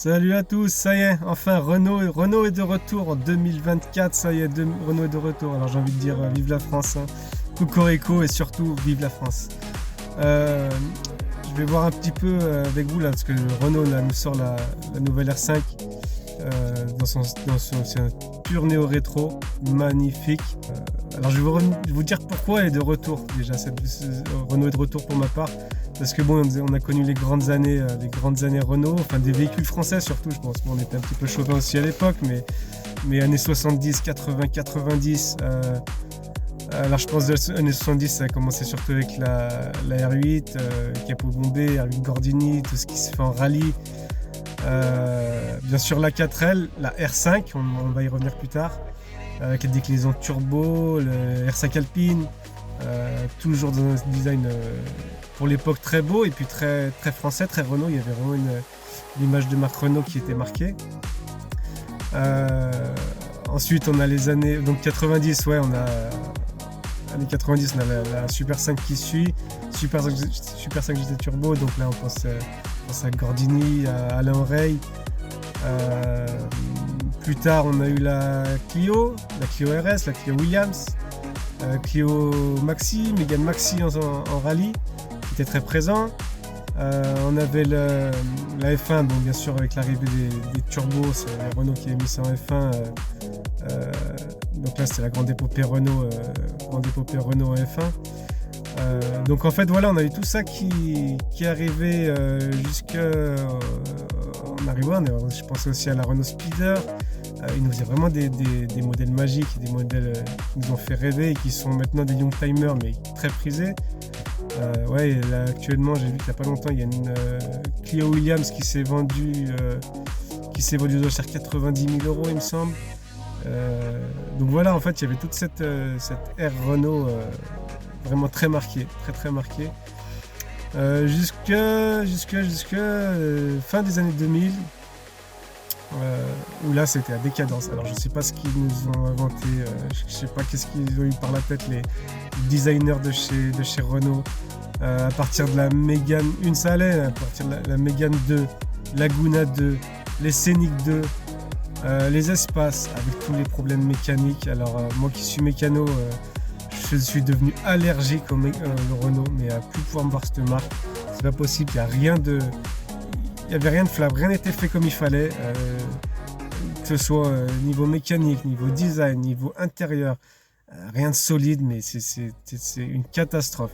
Salut à tous, ça y est, enfin Renault est de retour en 2024, ça y est, Renault est de retour. Alors j'ai envie de dire vive la France, hein. Cocorico et surtout vive la France. Euh, je vais voir un petit peu avec vous là, parce que Renault là, nous sort la nouvelle R5 c'est un pur néo-rétro, magnifique. Alors je vais vous dire pourquoi elle est de retour déjà, Renault est de retour pour ma part. Parce que bon, on a connu les grandes années Renault, enfin des véhicules français surtout, je pense. Bon, on était un petit peu chauvin aussi à l'époque, mais années 70, 80, 90. Alors je pense que les années 70, ça a commencé surtout avec la R8, Capot bombé, R8 Gordini, tout ce qui se fait en rallye. Bien sûr la 4L, la R5, on va y revenir plus tard, avec la déclinaison turbo, le R5 Alpine, toujours dans un design pour l'époque très beau et puis très, très français, très Renault. Il y avait vraiment l'image de marque Renault qui était marquée. Ensuite on a les années donc 90, ouais, années 90, on a la Super 5 qui suit, Super 5 GT Turbo, donc là on pense à Gordini, à Alain Rey. Plus tard on a eu la Clio RS, la Clio Williams, Clio Maxi, Mégane Maxi en rallye, qui était très présent. On avait la F1, bon, bien sûr avec l'arrivée des turbos, c'est Renault qui a mis ça en F1. Donc là c'était la grande épopée Renault en F1. Donc en fait voilà, on a eu tout ça qui est arrivé en arrivant. Je pensais aussi à la Renault Speeder. Ils nous faisaient vraiment des modèles magiques, des modèles qui nous ont fait rêver et qui sont maintenant des youngtimers mais très prisés. Ouais, là, actuellement j'ai vu qu'il n'y a pas longtemps il y a une Clio Williams qui s'est vendue aux enchères 90 000 € il me semble. Donc voilà, en fait il y avait toute cette ère Renault vraiment très marquée, très très marquée, jusque fin des années 2000, où là c'était la décadence. Alors je sais pas ce qu'ils nous ont inventé, je sais pas qu'est-ce qu'ils ont eu par la tête les designers de chez Renault. À partir de la Mégane 1, ça allait, à partir de la Mégane 2, Laguna 2, les Scénic 2, les espaces avec tous les problèmes mécaniques. Alors moi qui suis mécano, je suis devenu allergique au Renault, mais à plus pouvoir me voir cette marque, c'est pas possible. Il y avait rien de flab, rien n'était fait comme il fallait, que ce soit niveau mécanique, niveau design, niveau intérieur. Rien de solide, mais c'est une catastrophe,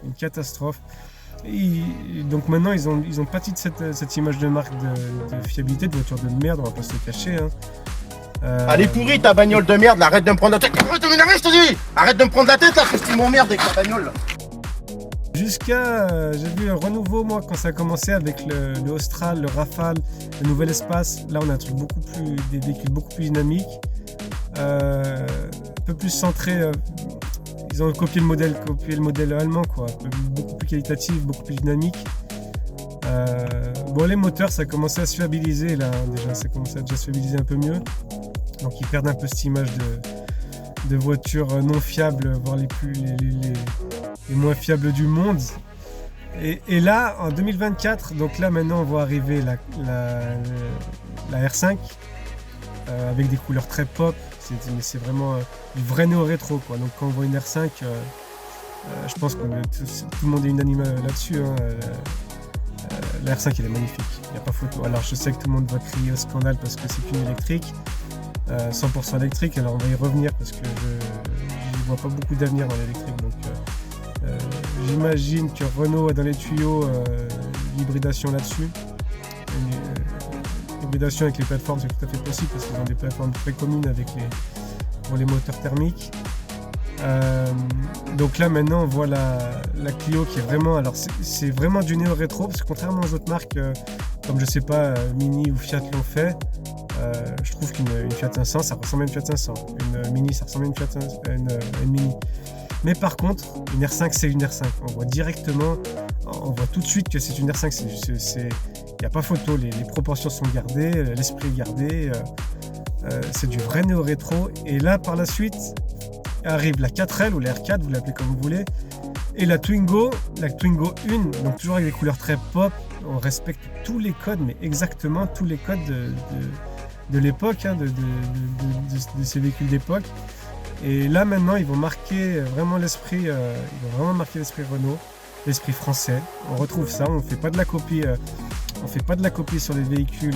Et donc maintenant ils ont pâti de cette image de marque de fiabilité, de voiture de merde, on va pas se le cacher, hein. Allez pourri ta bagnole de merde, là, arrête de me prendre la tête. Arrête de m'énerver, je te dis. Arrête de me prendre la tête là, parce que tu m'emmerdes avec ta bagnole là. J'ai vu un renouveau moi quand ça a commencé avec le Austral, le Rafale, le nouvel espace. Là on a un truc des véhicules beaucoup plus dynamiques, un peu plus centré. Ils ont copié le modèle allemand, quoi, beaucoup plus qualitatif, beaucoup plus dynamique. Bon, les moteurs ça a commencé à se fiabiliser là, déjà ça commence à déjà se fiabiliser un peu mieux. Donc ils perdent un peu cette image de voitures non fiables, voire les moins fiables du monde. Et là, en 2024, donc là maintenant on voit arriver la R5 avec des couleurs très pop. Mais c'est vraiment du vrai néo-rétro, quoi. Donc quand on voit une R5, je pense que tout le monde est unanime là-dessus, hein. La R5 elle est magnifique, il n'y a pas photo. Alors je sais que tout le monde va crier au scandale parce que c'est une électrique, 100% électrique. Alors on va y revenir parce que je ne vois pas beaucoup d'avenir dans l'électrique. Donc j'imagine que Renault a dans les tuyaux l'hybridation là-dessus. L'hybridation avec les plateformes c'est tout à fait possible parce qu'ils ont des plateformes très communes pour les moteurs thermiques. Donc là maintenant on voit la Clio qui est vraiment, alors c'est vraiment du néo-rétro parce que contrairement aux autres marques comme je sais pas Mini ou Fiat l'ont fait, je trouve qu'une Fiat 500 ça ressemble à une Fiat 500, une Mini ça ressemble à une Mini. Mais par contre une R5 c'est une R5, on voit directement, on voit tout de suite que c'est une R5, il n'y a pas photo, les proportions sont gardées, l'esprit est gardé, c'est du vrai néo-rétro. Et là par la suite arrive la 4L ou la R4, vous l'appelez comme vous voulez, et la Twingo 1, donc toujours avec des couleurs très pop, on respecte tous les codes, mais exactement tous les codes de l'époque, hein, de ces véhicules d'époque. Et là maintenant ils vont marquer vraiment l'esprit, Renault, l'esprit français. On retrouve ça, on fait pas de la copie, sur les véhicules,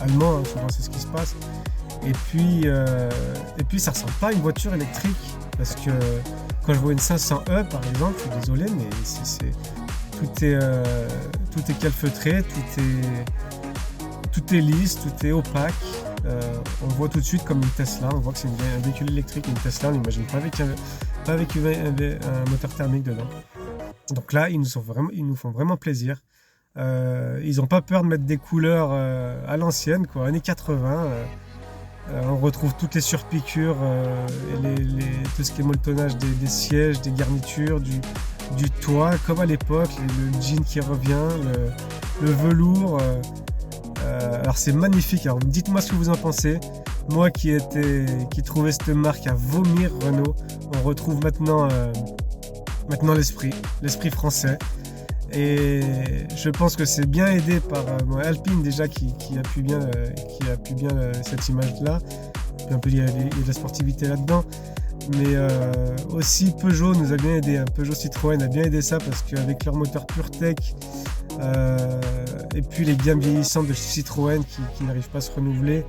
allemands, hein, souvent c'est ce qui se passe. Et puis ça ressemble pas à une voiture électrique, parce que quand je vois une 500e par exemple, je suis désolé, mais tout est calfeutré, tout est lisse, tout est opaque. On voit tout de suite comme une Tesla, on voit que c'est un véhicule électrique, une Tesla, on n'imagine pas avec un moteur thermique dedans. Donc là, ils nous font vraiment plaisir. Ils n'ont pas peur de mettre des couleurs à l'ancienne, quoi, années 80. On retrouve toutes les surpiqûres, tout ce qui est molletonnage des sièges, des garnitures, du toit, comme à l'époque, le jean qui revient, le velours. Alors c'est magnifique. Alors dites-moi ce que vous en pensez. Moi qui trouvais cette marque à vomir, Renault, on retrouve maintenant l'esprit français. Et je pense que c'est bien aidé par Alpine déjà qui appuie bien cette image-là. Puis un peu il y a de la sportivité là-dedans. Mais aussi Peugeot nous a bien aidé. Hein. Peugeot Citroën a bien aidé ça parce qu'avec leur moteur PureTech et puis les gammes vieillissantes de Citroën qui n'arrivent pas à se renouveler,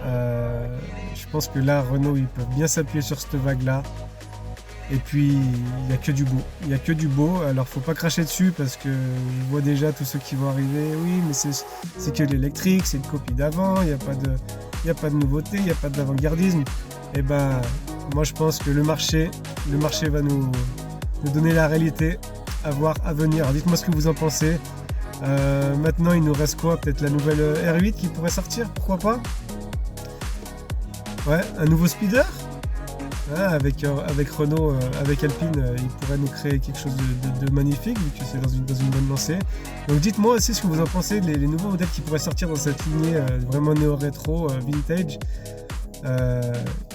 je pense que là Renault ils peuvent bien s'appuyer sur cette vague-là. Et puis, il n'y a que du beau. Alors, faut pas cracher dessus parce que je vois déjà tous ceux qui vont arriver. Oui, mais c'est que l'électrique, c'est une copie d'avant. Il n'y a pas de nouveauté, il n'y a pas d'avant-gardisme. Et ben, moi, je pense que le marché va nous donner la réalité à voir à venir. Alors, dites-moi ce que vous en pensez. Maintenant, il nous reste quoi? Peut-être la nouvelle R8 qui pourrait sortir, pourquoi pas? Ouais, un nouveau speeder? Ah, avec Renault, avec Alpine, ils pourraient nous créer quelque chose de magnifique, vu que c'est dans une bonne lancée. Donc dites-moi aussi ce que vous en pensez, les nouveaux modèles qui pourraient sortir dans cette lignée vraiment néo-rétro, vintage.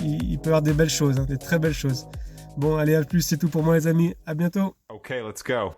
Il peut y avoir des belles choses, hein, des très belles choses. Bon, allez, à plus, c'est tout pour moi les amis, à bientôt. Okay, let's go.